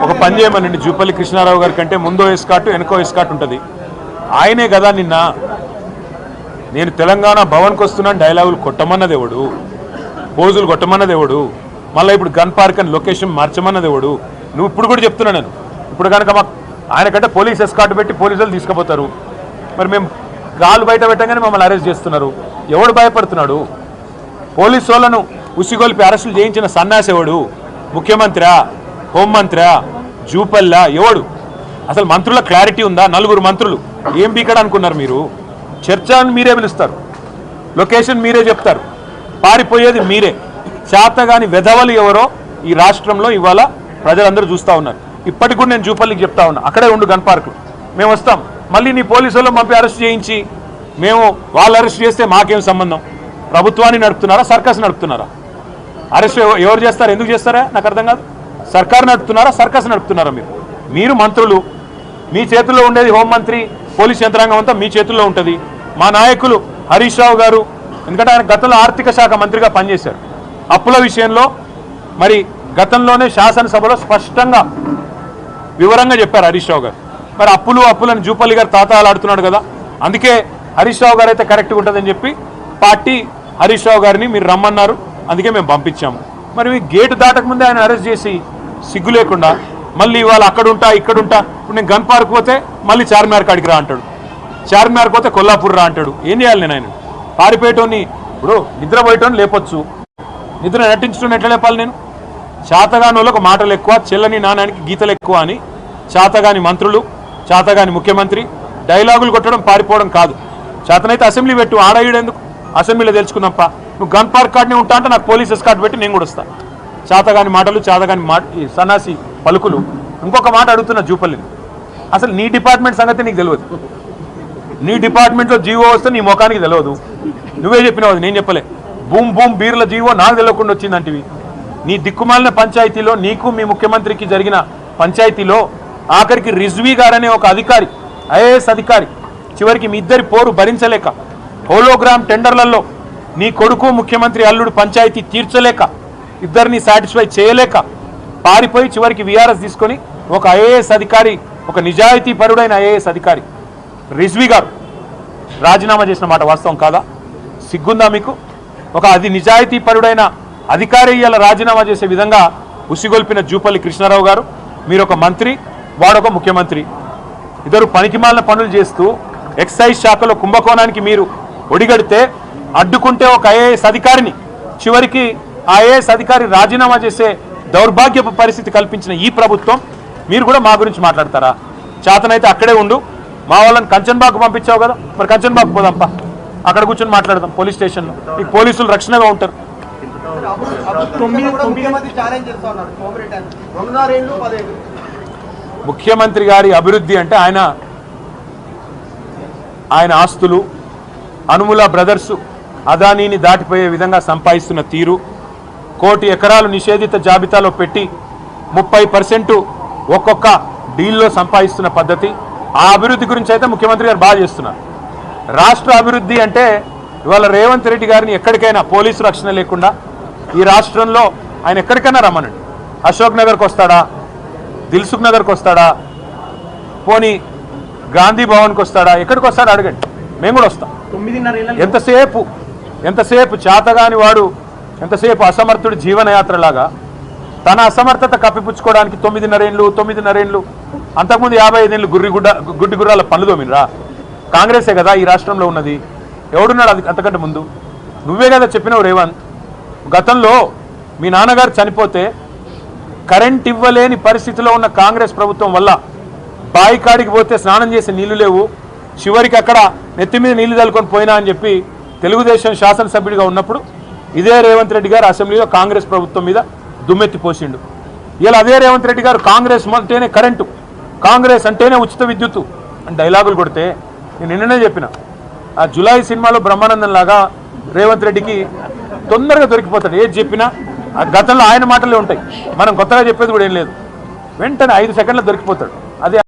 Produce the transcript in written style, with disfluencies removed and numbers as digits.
ఒక పని చేయమనండి, జూపల్లి కృష్ణారావు గారి కంటే ముందో ఎస్కాట్ వెనుకో ఎస్కాట్ ఉంటుంది. ఆయనే కదా నిన్న నేను తెలంగాణ భవన్కి వస్తున్నాను డైలాగులు కొట్టమన్నది ఎవడు, పోజులు కొట్టమన్నది ఎవడు, మళ్ళీ ఇప్పుడు గన్ పార్క్ అని లొకేషన్ మార్చమన్నది ఎవడు? నువ్వు ఇప్పుడు కూడా చెప్తున్నా నేను. ఇప్పుడు కనుక మాకు ఆయన కంటే పోలీస్ ఎస్కాట్ పెట్టి పోలీసులు తీసుకుపోతారు, మరి మేము గాలు బయట పెట్టగానే మమ్మల్ని అరెస్ట్ చేస్తున్నారు. ఎవడు భయపడుతున్నాడు? పోలీసు వాళ్ళను ఉసిగొల్పి అరెస్టులు చేయించిన సన్నాసేవాడు? ముఖ్యమంత్రి, హోంమంత్రి, జూపల్లా, ఎవడు? అసలు మంత్రుల క్లారిటీ ఉందా? 4 మంత్రులు ఏం బీకడ అనుకున్నారు మీరు? చర్చను మీరే పిలుస్తారు, లొకేషన్ మీరే చెప్తారు, పారిపోయేది మీరే. చేతగాని వెధవలు ఎవరో ఈ రాష్ట్రంలో ఇవాళ ప్రజలందరూ చూస్తూ ఉన్నారు. ఇప్పటికి కూడా నేను జూపల్లికి చెప్తా ఉన్నా, అక్కడే ఉండు గన్ పార్కులు, మేము వస్తాం. మళ్ళీ నీ పోలీసు వాళ్ళు పంపి అరెస్ట్ చేయించి మేము వాళ్ళు అరెస్ట్ చేస్తే మాకేం సంబంధం? ప్రభుత్వాన్ని నడుపుతున్నారా, సర్కస్ నడుపుతున్నారా? అరెస్ట్ ఎవరు చేస్తారు, ఎందుకు చేస్తారా నాకు అర్థం కాదు. సర్కారు నడుపుతున్నారా, సర్కస్ నడుపుతున్నారా? మీరు మంత్రులు, మీ చేతుల్లో ఉండేది హోంమంత్రి, పోలీస్ యంత్రాంగం అంతా మీ చేతుల్లో ఉంటుంది. మా నాయకులు హరీష్ రావు గారు, ఎందుకంటే ఆయన గతంలో ఆర్థిక శాఖ మంత్రిగా పనిచేశారు, అప్పుల విషయంలో మరి గతంలోనే శాసనసభలో స్పష్టంగా వివరంగా చెప్పారు హరీష్ రావు గారు. మరి అప్పులని జూపల్లి గారు తాతాలాడుతున్నాడు కదా, అందుకే హరీష్ రావు గారు అయితే కరెక్ట్గా ఉంటుందని చెప్పి పార్టీ హరీష్ రావు గారిని మీరు రమ్మన్నారు, అందుకే మేము పంపించాము. మరి గేటు దాటకముందే ఆయన అరెస్ట్ చేసి సిగ్గు లేకుండా మళ్ళీ ఇవాళ అక్కడుంటా ఇక్కడుంటా, ఇప్పుడు నేను గన్ పార్క్ పోతే మళ్ళీ చార్మినార్ కాడికి రా అంటాడు, చార్మినార్ పోతే కొల్లాపూర్ రా అంటాడు. ఏం చేయాలి నేను ఆయన? పారిపోయేటోని, ఇప్పుడు నిద్రపోయేటోని లేపొచ్చు, నిద్ర నటించడం ఎట్లా లేపాలి నేను? చేతగాని వాళ్ళకు మాటలు ఎక్కువ, చెల్లని నాణానికి గీతలు ఎక్కువ అని చేతగాని మంత్రులు, చేతగాని ముఖ్యమంత్రి డైలాగులు కొట్టడం పారిపోవడం కాదు. చేతనైతే అసెంబ్లీ పెట్టు, ఆడేయడెందుకు? అసెంబ్లీలో తెలుసుకుందాంపా. నువ్వు గన్ పార్క్ కార్డునే ఉంటా అంటే నాకు పోలీస్ ఎస్కార్ట్ పెట్టి నేను కూడా వస్తాను. చేతగాని మాటలు, చేతగాని సన్నాసి పలుకులు. ఇంకొక మాట అడుగుతున్నా జూపల్లిని, అసలు నీ డిపార్ట్మెంట్ సంగతి నీకు తెలియదు. నీ డిపార్ట్మెంట్లో జీవో వస్తే నీ ముఖానికి తెలియదు. నువ్వే చెప్పినావు, నేను చెప్పలే. బూమ్ బూమ్ బీర్ల జీవో నాకు తెలియకుండా వచ్చిందంటివి. నీ దిక్కుమాలిన పంచాయతీలో, నీకు మీ ముఖ్యమంత్రికి జరిగిన పంచాయతీలో ఆఖరికి రిజ్వీ గారనే ఒక అధికారి, ఐఏఎస్ అధికారి, చివరికి మీ ఇద్దరి పోరు భరించలేక హోలోగ్రామ్ టెండర్లలో నీ కొడుకు ముఖ్యమంత్రి అల్లుడు పంచాయతీ తీర్చలేక, ఇద్దరిని సాటిస్ఫై చేయలేక పారిపోయి చివరికి వీఆర్ఎస్ తీసుకొని ఒక ఐఏఎస్ అధికారి, ఒక నిజాయితీ పరుడైన ఐఏఎస్ అధికారి రిజ్వీ గారు రాజీనామా చేసిన మాట వాస్తవం కాదా? సిగ్గుందా మీకు? ఒక నిజాయితీ పరుడైన అధికారి ఇలా రాజీనామా చేసే విధంగా ఉసిగొల్పిన జూపల్లి కృష్ణారావు గారు, మీరు ఒక మంత్రి, వాడొక ముఖ్యమంత్రి, ఇద్దరు పనికిమాలిన పనులు చేస్తూ ఎక్సైజ్ శాఖలో కుంభకోణానికి మీరు ఒడిగడితే అడ్డుకుంటే ఒక ఐఏఎస్ అధికారిని, చివరికి ఐఏఎస్ అధికారి రాజీనామా చేసే దౌర్భాగ్యపు పరిస్థితి కల్పించిన ఈ ప్రభుత్వం మీరు కూడా మా గురించి మాట్లాడతారా? చేతనైతే అక్కడే ఉండు. మా వాళ్ళని కంచన్బాగ్ పంపించావు కదా, మరి కంచన్బాగ్ పోదాంపా, అక్కడ కూర్చొని మాట్లాడదాం పోలీస్ స్టేషన్లో. మీకు పోలీసులు రక్షణగా ఉంటారు. ముఖ్యమంత్రి గారి అభివృద్ధి అంటే ఆయన ఆస్తులు, అనుముల బ్రదర్స్ అదానీని దాటిపోయే విధంగా సంపాదిస్తున్న తీరు, 1 కోటి ఎకరాలు నిషేధిత జాబితాలో పెట్టి 30% ఒక్కొక్క డీల్లో సంపాదిస్తున్న పద్ధతి, ఆ అభివృద్ధి గురించి అయితే ముఖ్యమంత్రి గారు బాగా చేస్తున్నారు. రాష్ట్ర అభివృద్ధి అంటే ఇవాళ రేవంత్ రెడ్డి గారిని ఎక్కడికైనా పోలీసు రక్షణ లేకుండా ఈ రాష్ట్రంలో ఆయన ఎక్కడికైనా రమ్మనండి. అశోక్ నగర్కి వస్తాడా, దిల్సుఖ్ నగర్కి వస్తాడా, పోనీ గాంధీ భవన్కి వస్తాడా, ఎక్కడికి వస్తాడా అడగండి, మేము కూడా వస్తాం. ఎంతసేపు చేతగాని వాడు, ఎంతసేపు అసమర్థుడి జీవనయాత్రలాగా తన అసమర్థత కప్పిపుచ్చుకోవడానికి 9.5 ఏళ్ళు, అంతకుముందు 55 ఏళ్ళు గుడ్డి గుర్రాల పనులు తోమినరా? కాంగ్రెసే కదా ఈ రాష్ట్రంలో ఉన్నది. ఎవడున్నాడు అంతకంటే ముందు? నువ్వే కదా చెప్పినావు రేవంత్. గతంలో మీ నాన్నగారు చనిపోతే కరెంట్ ఇవ్వలేని పరిస్థితిలో ఉన్న కాంగ్రెస్ ప్రభుత్వం వల్ల బావి కాడికి పోతే స్నానం చేసే నీళ్లు లేవు, చివరికి అక్కడ నెత్తి మీద నీళ్లు చల్లుకొని పోయినా అని చెప్పి తెలుగుదేశం శాసనసభ్యుడిగా ఉన్నప్పుడు ఇదే రేవంత్ రెడ్డి గారు అసెంబ్లీలో కాంగ్రెస్ ప్రభుత్వం మీద దుమ్మెత్తి పోసిండు. ఇలా అదే రేవంత్ రెడ్డి గారు కాంగ్రెస్ అంటేనే కరెంటు, కాంగ్రెస్ అంటేనే ఉచిత విద్యుత్తు అని డైలాగులు కొడితే నేను నిన్ననే చెప్పిన, ఆ జులై సినిమాలో బ్రహ్మానందం లాగా రేవంత్ రెడ్డికి తొందరగా దొరికిపోతాడు. ఏది చెప్పినా గతంలో ఆయన మాటలే ఉంటాయి, మనం కొత్తగా చెప్పేది కూడా ఏం లేదు. వెంటనే 5 సెకండ్లో దొరికిపోతాడు.